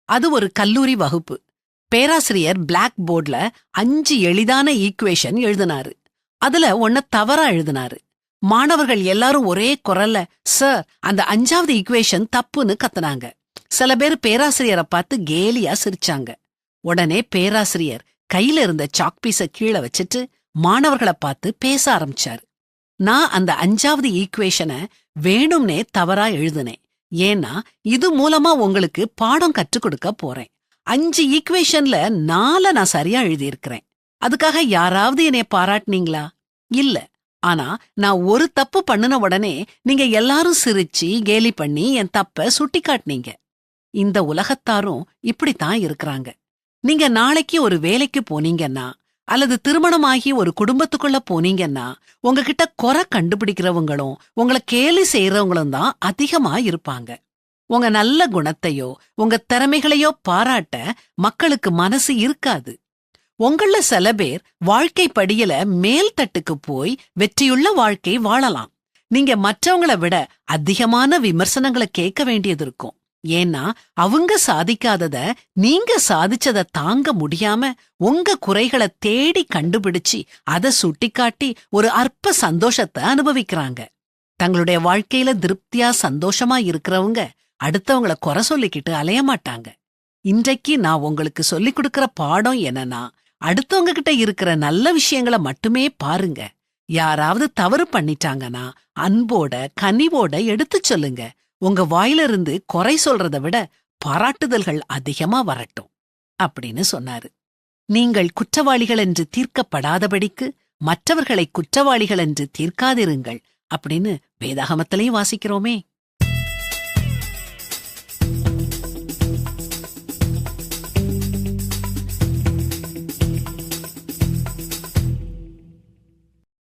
அது ஒரு கல்லூரி வகுப்பு. பேராசிரியர் பிளாக் போர்ட்ல 5 எளிதான ஈக்குவேஷன் எழுதினாரு. அதுல ஒன்ன தவறா எழுதினாரு. மாணவர்கள் எல்லாரும் ஒரே குரல்ல, சார், அந்த 5வது ஈக்குவேஷன் தப்புன்னு கத்துனாங்க. சில பேர் பேராசிரியரை பார்த்து கேலியா சிரிச்சாங்க. உடனே பேராசிரியர் கையில இருந்த சாக்பீஸ கீழே வச்சுட்டு மாணவர்களை பார்த்து பேச ஆரம்பிச்சாரு. நான் அந்த 5வது ஈக்குவேஷனை வேணும்னே தவறா எழுதுனேன். ஏன்னா இது மூலமா உங்களுக்கு பாடம் கற்றுக் கொடுக்க போறேன். 5 ஈக்குவேஷன்ல 4 நான் சரியா எழுதியிருக்கிறேன். அதுக்காக யாராவது என்னைய பாராட்டினீங்களா? இல்ல. ஆனா நான் ஒரு தப்பு பண்ணுன உடனே நீங்க எல்லாரும் சிரிச்சு கேலி பண்ணி என் தப்ப சுட்டி காட்டினீங்க. இந்த உலகத்தாரும் இப்படித்தான் இருக்கிறாங்க. நீங்க நாளைக்கு ஒரு வேலைக்கு போனீங்கன்னா அல்லது திருமணமாகி ஒரு குடும்பத்துக்குள்ள போனீங்கன்னா உங்ககிட்ட குறை கண்டுபிடிக்கிறவங்களும் உங்களை கேலி செய்யறவங்களும் தான் அதிகமா இருப்பாங்க. உங்க நல்ல குணத்தையோ உங்க திறமைகளையோ பாராட்ட மக்களுக்கு மனசு இருக்காது. உங்கள சில பேர் வாழ்க்கை படியில மேல் தட்டுக்கு போய் வெற்றியுள்ள வாழ்க்கை வாழலாம். நீங்க மற்றவங்களை விட அதிகமான விமர்சனங்களை கேட்க வேண்டியது இருக்கும். ஏன்னா அவங்க சாதிக்காதத நீங்க சாதிச்சத தாங்க முடியாம உங்க குறைகளை தேடி கண்டுபிடிச்சு அதை சுட்டிக்காட்டி ஒரு அற்ப சந்தோஷத்தை அனுபவிக்கிறாங்க. தங்களுடைய வாழ்க்கையில திருப்தியா சந்தோஷமா இருக்கிறவங்க அடுத்தவங்களை குறை சொல்லிக்கிட்டு அலைய மாட்டாங்க. இன்றைக்கு நான் உங்களுக்கு சொல்லிக் கொடுக்கிற பாடம் என்னன்னா, அடுத்தவங்க கிட்ட இருக்கிற நல்ல விஷயங்களை மட்டுமே பாருங்க. யாராவது தவறு பண்ணிட்டாங்கன்னா அன்போட கனிவோட எடுத்து சொல்லுங்க. உங்க வாயிலிருந்து குறை சொல்றதை விட பாராட்டுதல்கள் அதிகமா வரட்டும் அப்படின்னு சொன்னாரு. நீங்கள் குற்றவாளிகள் என்று தீர்க்கப்படாதபடிக்கு மற்றவர்களை குற்றவாளிகள் என்று தீர்க்காதிருங்கள் அப்படின்னு வேதாகமத்திலையும் வாசிக்கிறோமே.